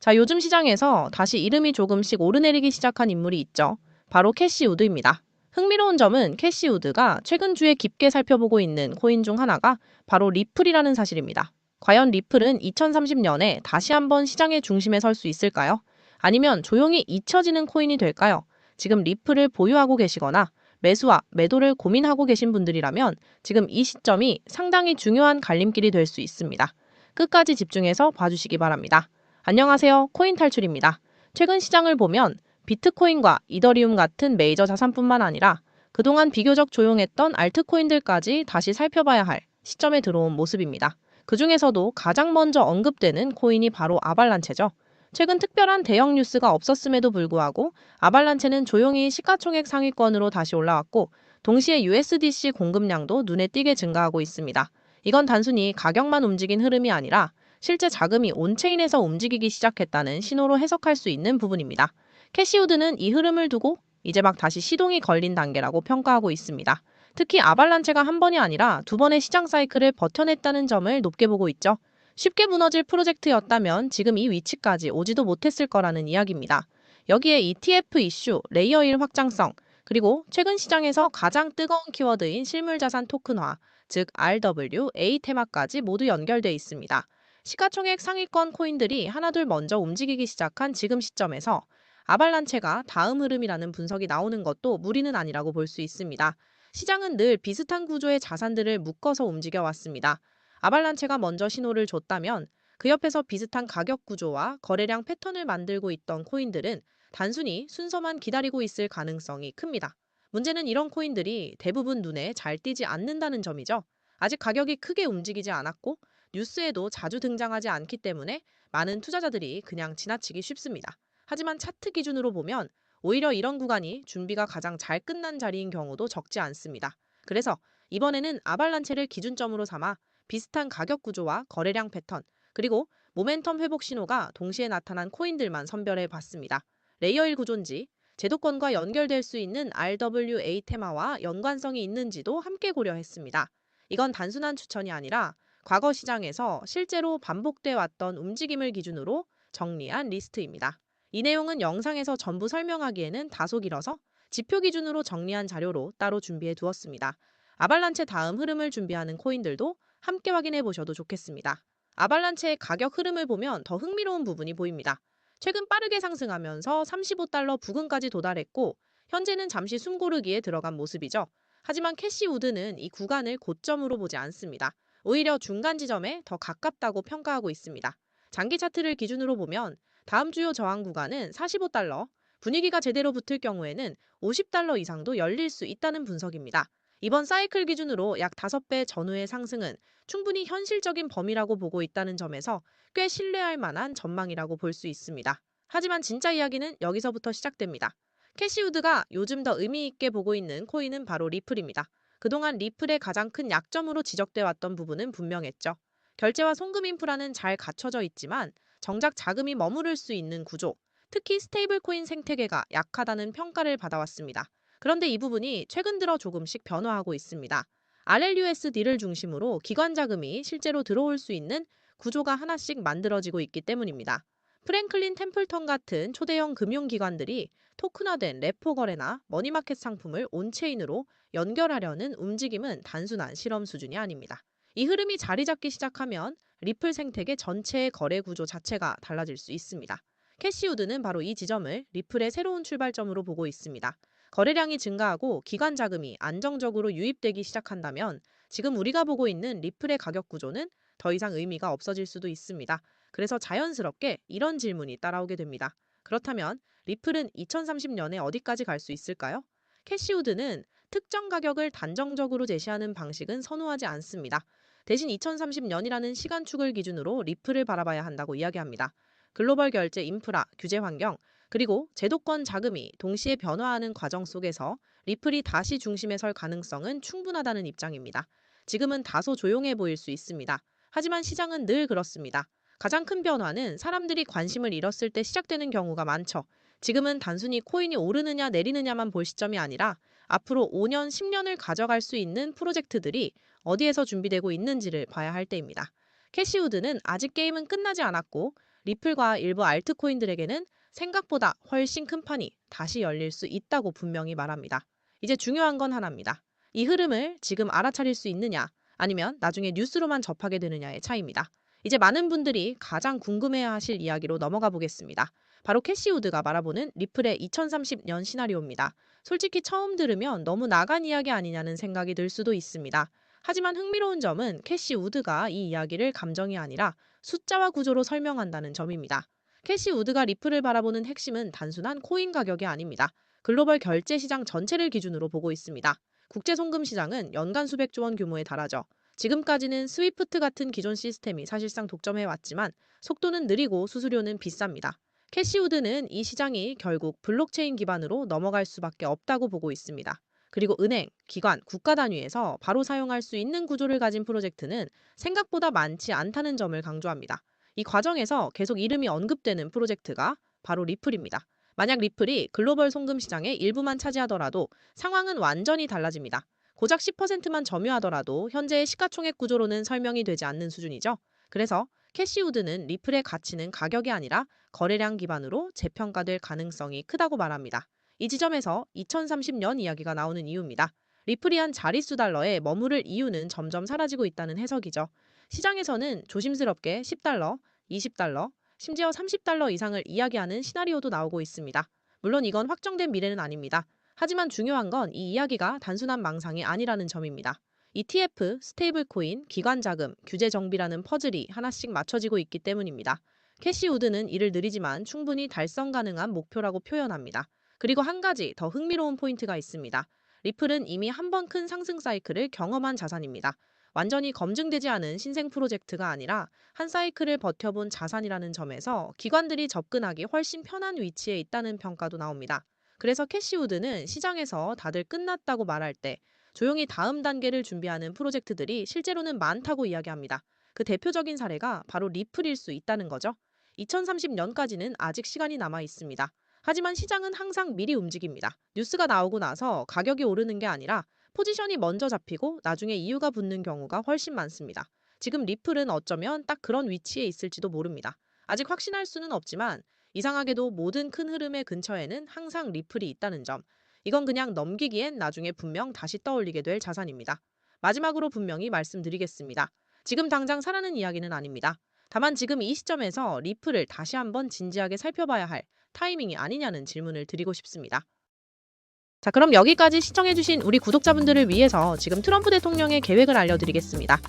자, 요즘 시장에서 다시 이름이 조금씩 오르내리기 시작한 인물이 있죠. 바로 캐시 우드입니다. 흥미로운 점은 캐시 우드가 최근 주에 깊게 살펴보고 있는 코인 중 하나가 바로 리플이라는 사실입니다. 과연 리플은 2030년에 다시 한번 시장의 중심에 설 수 있을까요? 아니면 조용히 잊혀지는 코인이 될까요? 지금 리플을 보유하고 계시거나 매수와 매도를 고민하고 계신 분들이라면 지금 이 시점이 상당히 중요한 갈림길이 될 수 있습니다. 끝까지 집중해서 봐주시기 바랍니다. 안녕하세요. 코인 탈출입니다. 최근 시장을 보면 비트코인과 이더리움 같은 메이저 자산뿐만 아니라 그동안 비교적 조용했던 알트코인들까지 다시 살펴봐야 할 시점에 들어온 모습입니다. 그 중에서도 가장 먼저 언급되는 코인이 바로 아발란체죠. 최근 특별한 대형 뉴스가 없었음에도 불구하고 아발란체는 조용히 시가총액 상위권으로 다시 올라왔고 동시에 USDC 공급량도 눈에 띄게 증가하고 있습니다. 이건 단순히 가격만 움직인 흐름이 아니라 실제 자금이 온체인에서 움직이기 시작했다는 신호로 해석할 수 있는 부분입니다. 캐시우드는 이 흐름을 두고 이제 막 다시 시동이 걸린 단계라고 평가하고 있습니다. 특히 아발란체가 한 번이 아니라 두 번의 시장 사이클을 버텨냈다는 점을 높게 보고 있죠. 쉽게 무너질 프로젝트였다면 지금 이 위치까지 오지도 못했을 거라는 이야기입니다. 여기에 ETF 이슈, 레이어 1 확장성, 그리고 최근 시장에서 가장 뜨거운 키워드인 실물자산 토큰화, 즉 RWA 테마까지 모두 연결돼 있습니다. 시가총액 상위권 코인들이 하나둘 먼저 움직이기 시작한 지금 시점에서 아발란체가 다음 흐름이라는 분석이 나오는 것도 무리는 아니라고 볼 수 있습니다. 시장은 늘 비슷한 구조의 자산들을 묶어서 움직여 왔습니다. 아발란체가 먼저 신호를 줬다면 그 옆에서 비슷한 가격 구조와 거래량 패턴을 만들고 있던 코인들은 단순히 순서만 기다리고 있을 가능성이 큽니다. 문제는 이런 코인들이 대부분 눈에 잘 띄지 않는다는 점이죠. 아직 가격이 크게 움직이지 않았고 뉴스에도 자주 등장하지 않기 때문에 많은 투자자들이 그냥 지나치기 쉽습니다. 하지만 차트 기준으로 보면 오히려 이런 구간이 준비가 가장 잘 끝난 자리인 경우도 적지 않습니다. 그래서 이번에는 아발란체를 기준점으로 삼아 비슷한 가격 구조와 거래량 패턴, 그리고 모멘텀 회복 신호가 동시에 나타난 코인들만 선별해 봤습니다. 레이어 1 구조인지, 제도권과 연결될 수 있는 RWA 테마와 연관성이 있는지도 함께 고려했습니다. 이건 단순한 추천이 아니라 과거 시장에서 실제로 반복돼 왔던 움직임을 기준으로 정리한 리스트입니다. 이 내용은 영상에서 전부 설명하기에는 다소 길어서 지표 기준으로 정리한 자료로 따로 준비해 두었습니다. 아발란체 다음 흐름을 준비하는 코인들도 함께 확인해 보셔도 좋겠습니다. 아발란체의 가격 흐름을 보면 더 흥미로운 부분이 보입니다. 최근 빠르게 상승하면서 35달러 부근까지 도달했고 현재는 잠시 숨고르기에 들어간 모습이죠. 하지만 캐시우드는 이 구간을 고점으로 보지 않습니다. 오히려 중간 지점에 더 가깝다고 평가하고 있습니다. 장기 차트를 기준으로 보면 다음 주요 저항 구간은 45달러, 분위기가 제대로 붙을 경우에는 50달러 이상도 열릴 수 있다는 분석입니다. 이번 사이클 기준으로 약 5배 전후의 상승은 충분히 현실적인 범위라고 보고 있다는 점에서 꽤 신뢰할 만한 전망이라고 볼 수 있습니다. 하지만 진짜 이야기는 여기서부터 시작됩니다. 캐시우드가 요즘 더 의미 있게 보고 있는 코인은 바로 리플입니다. 그동안 리플의 가장 큰 약점으로 지적돼 왔던 부분은 분명했죠. 결제와 송금 인프라는 잘 갖춰져 있지만 정작 자금이 머무를 수 있는 구조, 특히 스테이블 코인 생태계가 약하다는 평가를 받아왔습니다. 그런데 이 부분이 최근 들어 조금씩 변화하고 있습니다. RLUSD를 중심으로 기관 자금이 실제로 들어올 수 있는 구조가 하나씩 만들어지고 있기 때문입니다. 프랭클린 템플턴 같은 초대형 금융기관들이 토큰화된 레포 거래나 머니마켓 상품을 온체인으로 연결하려는 움직임은 단순한 실험 수준이 아닙니다. 이 흐름이 자리 잡기 시작하면 리플 생태계 전체의 거래 구조 자체가 달라질 수 있습니다. 캐시우드는 바로 이 지점을 리플의 새로운 출발점으로 보고 있습니다. 거래량이 증가하고 기관 자금이 안정적으로 유입되기 시작한다면 지금 우리가 보고 있는 리플의 가격 구조는 더 이상 의미가 없어질 수도 있습니다. 그래서 자연스럽게 이런 질문이 따라오게 됩니다. 그렇다면 리플은 2030년에 어디까지 갈 수 있을까요? 캐시우드는 특정 가격을 단정적으로 제시하는 방식은 선호하지 않습니다. 대신 2030년이라는 시간축을 기준으로 리플을 바라봐야 한다고 이야기합니다. 글로벌 결제 인프라, 규제 환경, 그리고 제도권 자금이 동시에 변화하는 과정 속에서 리플이 다시 중심에 설 가능성은 충분하다는 입장입니다. 지금은 다소 조용해 보일 수 있습니다. 하지만 시장은 늘 그렇습니다. 가장 큰 변화는 사람들이 관심을 잃었을 때 시작되는 경우가 많죠. 지금은 단순히 코인이 오르느냐 내리느냐만 볼 시점이 아니라 앞으로 5년, 10년을 가져갈 수 있는 프로젝트들이 어디에서 준비되고 있는지를 봐야 할 때입니다. 캐시우드는 아직 게임은 끝나지 않았고 리플과 일부 알트코인들에게는 생각보다 훨씬 큰 판이 다시 열릴 수 있다고 분명히 말합니다. 이제 중요한 건 하나입니다. 이 흐름을 지금 알아차릴 수 있느냐, 아니면 나중에 뉴스로만 접하게 되느냐의 차이입니다. 이제 많은 분들이 가장 궁금해야 하실 이야기로 넘어가 보겠습니다. 바로 캐시 우드가 말아보는 리플의 2030년 시나리오입니다. 솔직히 처음 들으면 너무 나간 이야기 아니냐는 생각이 들 수도 있습니다. 하지만 흥미로운 점은 캐시 우드가 이 이야기를 감정이 아니라 숫자와 구조로 설명한다는 점입니다. 캐시 우드가 리플을 바라보는 핵심은 단순한 코인 가격이 아닙니다. 글로벌 결제 시장 전체를 기준으로 보고 있습니다. 국제 송금 시장은 연간 수백조 원 규모에 달하죠. 지금까지는 스위프트 같은 기존 시스템이 사실상 독점해왔지만 속도는 느리고 수수료는 비쌉니다. 캐시우드는 이 시장이 결국 블록체인 기반으로 넘어갈 수밖에 없다고 보고 있습니다. 그리고 은행, 기관, 국가 단위에서 바로 사용할 수 있는 구조를 가진 프로젝트는 생각보다 많지 않다는 점을 강조합니다. 이 과정에서 계속 이름이 언급되는 프로젝트가 바로 리플입니다. 만약 리플이 글로벌 송금 시장의 일부만 차지하더라도 상황은 완전히 달라집니다. 고작 10%만 점유하더라도 현재의 시가총액 구조로는 설명이 되지 않는 수준이죠. 그래서 캐시우드는 리플의 가치는 가격이 아니라 거래량 기반으로 재평가될 가능성이 크다고 말합니다. 이 지점에서 2030년 이야기가 나오는 이유입니다. 리플이 한 자릿수 달러에 머무를 이유는 점점 사라지고 있다는 해석이죠. 시장에서는 조심스럽게 10달러, 20달러, 심지어 30달러 이상을 이야기하는 시나리오도 나오고 있습니다. 물론 이건 확정된 미래는 아닙니다. 하지만 중요한 건 이 이야기가 단순한 망상이 아니라는 점입니다. ETF, 스테이블 코인, 기관 자금, 규제 정비라는 퍼즐이 하나씩 맞춰지고 있기 때문입니다. 캐시우드는 이를 느리지만 충분히 달성 가능한 목표라고 표현합니다. 그리고 한 가지 더 흥미로운 포인트가 있습니다. 리플은 이미 한 번 큰 상승 사이클을 경험한 자산입니다. 완전히 검증되지 않은 신생 프로젝트가 아니라 한 사이클을 버텨본 자산이라는 점에서 기관들이 접근하기 훨씬 편한 위치에 있다는 평가도 나옵니다. 그래서 캐시우드는 시장에서 다들 끝났다고 말할 때 조용히 다음 단계를 준비하는 프로젝트들이 실제로는 많다고 이야기합니다. 그 대표적인 사례가 바로 리플일 수 있다는 거죠. 2030년까지는 아직 시간이 남아 있습니다. 하지만 시장은 항상 미리 움직입니다. 뉴스가 나오고 나서 가격이 오르는 게 아니라 포지션이 먼저 잡히고 나중에 이유가 붙는 경우가 훨씬 많습니다. 지금 리플은 어쩌면 딱 그런 위치에 있을지도 모릅니다. 아직 확신할 수는 없지만 이상하게도 모든 큰 흐름의 근처에는 항상 리플이 있다는 점. 이건 그냥 넘기기엔 나중에 분명 다시 떠올리게 될 자산입니다. 마지막으로 분명히 말씀드리겠습니다. 지금 당장 사라는 이야기는 아닙니다. 다만 지금 이 시점에서 리플을 다시 한번 진지하게 살펴봐야 할 타이밍이 아니냐는 질문을 드리고 싶습니다. 자, 그럼 여기까지 시청해주신 우리 구독자분들을 위해서 지금 트럼프 대통령의 계획을 알려드리겠습니다.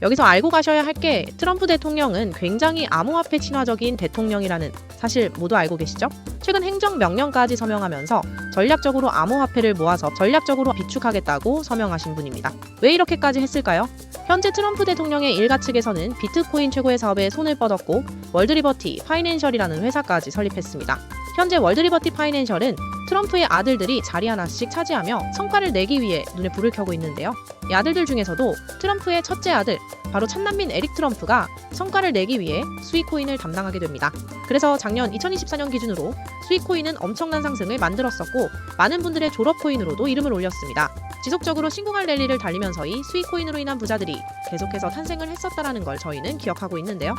여기서 알고 가셔야 할 게 트럼프 대통령은 굉장히 암호화폐 친화적인 대통령이라는 사실 모두 알고 계시죠? 최근 행정명령까지 서명하면서 전략적으로 암호화폐를 모아서 전략적으로 비축하겠다고 서명하신 분입니다. 왜 이렇게까지 했을까요? 현재 트럼프 대통령의 일가 측에서는 비트코인 최고의 사업에 손을 뻗었고 월드리버티 파이낸셜이라는 회사까지 설립했습니다. 현재 월드리버티 파이낸셜은 트럼프의 아들들이 자리 하나씩 차지하며 성과를 내기 위해 눈에 불을 켜고 있는데요. 이 아들들 중에서도 트럼프의 첫째 아들, 바로 찻난민 에릭 트럼프가 성과를 내기 위해 스위코인을 담당하게 됩니다. 그래서 작년 2024년 기준으로 스위코인은 엄청난 상승을 만들었었고 많은 분들의 졸업코인으로도 이름을 올렸습니다. 지속적으로 신공할 랠리를 달리면서이 스위코인으로 인한 부자들이 계속해서 탄생을 했었다라는 걸 저희는 기억하고 있는데요.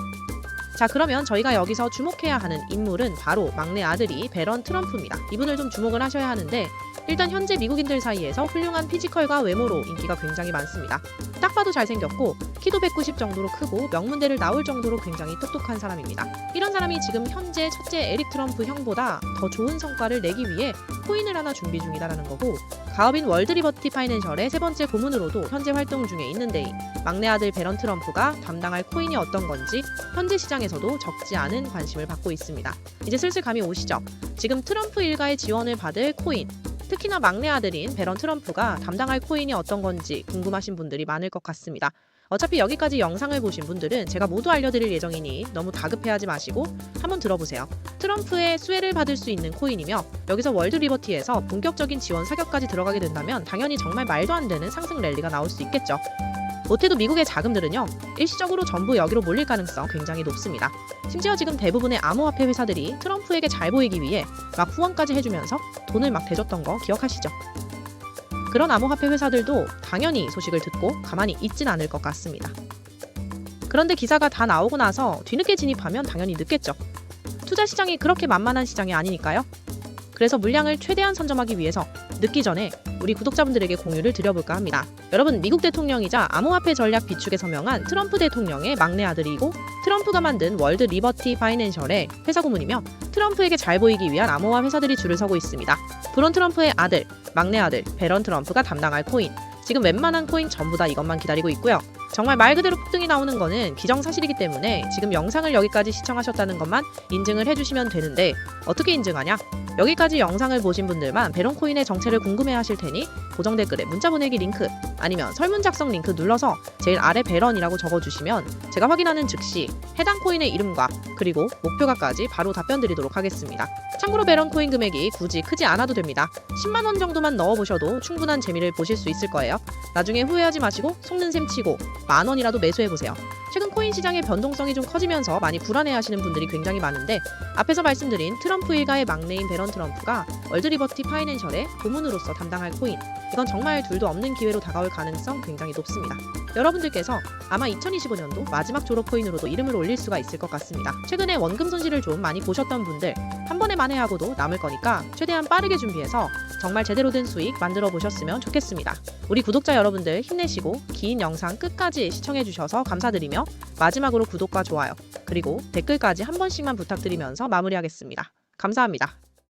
자, 그러면 저희가 여기서 주목해야 하는 인물은 바로 막내 아들이 배런 트럼프입니다. 이분을 좀 주목을 하셔야 하는데 일단 현재 미국인들 사이에서 훌륭한 피지컬과 외모로 인기가 굉장히 많습니다. 딱 봐도 잘생겼고 키도 190 정도로 크고 명문대를 나올 정도로 굉장히 똑똑한 사람입니다. 이런 사람이 지금 현재 첫째 에릭 트럼프 형보다 더 좋은 성과를 내기 위해 코인을 하나 준비 중이다라는 거고 가업인 월드리버티 파이낸셜의 세 번째 고문으로도 현재 활동 중에 있는데 막내 아들 배런 트럼프가 담당할 코인이 어떤 건지 현재 시장에서도 적지 않은 관심을 받고 있습니다. 이제 슬슬 감이 오시죠? 지금 트럼프 일가의 지원을 받을 코인 특히나 막내 아들인 배런 트럼프가 담당할 코인이 어떤 건지 궁금하신 분들이 많을 것 같습니다. 어차피 여기까지 영상을 보신 분들은 제가 모두 알려드릴 예정이니 너무 다급해하지 마시고 한번 들어보세요. 트럼프의 수혜를 받을 수 있는 코인이며 여기서 월드리버티에서 본격적인 지원 사격까지 들어가게 된다면 당연히 정말 말도 안 되는 상승 랠리가 나올 수 있겠죠. 못해도 미국의 자금들은요 일시적으로 전부 여기로 몰릴 가능성 굉장히 높습니다. 심지어 지금 대부분의 암호화폐 회사들이 트럼프에게 잘 보이기 위해 막 후원까지 해주면서 돈을 막 대줬던 거 기억하시죠? 그런 암호화폐 회사들도 당연히 소식을 듣고 가만히 있진 않을 것 같습니다. 그런데 기사가 다 나오고 나서 뒤늦게 진입하면 당연히 늦겠죠. 투자 시장이 그렇게 만만한 시장이 아니니까요. 그래서 물량을 최대한 선점하기 위해서 늦기 전에 우리 구독자분들에게 공유를 드려볼까 합니다. 여러분, 미국 대통령이자 암호화폐 전략 비축에 서명한 트럼프 대통령의 막내 아들이고 트럼프가 만든 월드 리버티 파이낸셜의 회사 고문이며 트럼프에게 잘 보이기 위한 암호화 회사들이 줄을 서고 있습니다. 브론 트럼프의 아들, 막내 아들 베런 트럼프가 담당할 코인, 지금 웬만한 코인 전부 다 이것만 기다리고 있고요. 정말 말 그대로 폭등이 나오는 거는 기정사실이기 때문에 지금 영상을 여기까지 시청하셨다는 것만 인증을 해주시면 되는데 어떻게 인증하냐? 여기까지 영상을 보신 분들만 베런코인의 정체를 궁금해하실 테니 고정 댓글에 문자 보내기 링크 아니면 설문 작성 링크 눌러서 제일 아래 베런이라고 적어주시면 제가 확인하는 즉시 해당 코인의 이름과 그리고 목표가까지 바로 답변 드리도록 하겠습니다. 참고로 베런코인 금액이 굳이 크지 않아도 됩니다. 10만원 정도만 넣어보셔도 충분한 재미를 보실 수 있을 거예요. 나중에 후회하지 마시고 속는 셈 치고 만원이라도 매수해보세요. 최근 코인 시장의 변동성이 좀 커지면서 많이 불안해하시는 분들이 굉장히 많은데 앞에서 말씀드린 트럼프 일가의 막내인 베런 트럼프가 월드 리버티 파이낸셜의 고문으로서 담당할 코인, 이건 정말 둘도 없는 기회로 다가올 가능성 굉장히 높습니다. 여러분들께서 아마 2025년도 마지막 졸업 코인으로도 이름을 올릴 수가 있을 것 같습니다. 최근에 원금 손실을 좀 많이 보셨던 분들 한 번에 만회하고도 남을 거니까 최대한 빠르게 준비해서 정말 제대로 된 수익 만들어 보셨으면 좋겠습니다. 우리 구독자 여러분들 힘내시고 긴 영상 끝까지 시청해 주셔서 감사드리며 마지막으로 구독과 좋아요 그리고 댓글까지 한 번씩만 부탁드리면서 마무리하겠습니다. 감사합니다.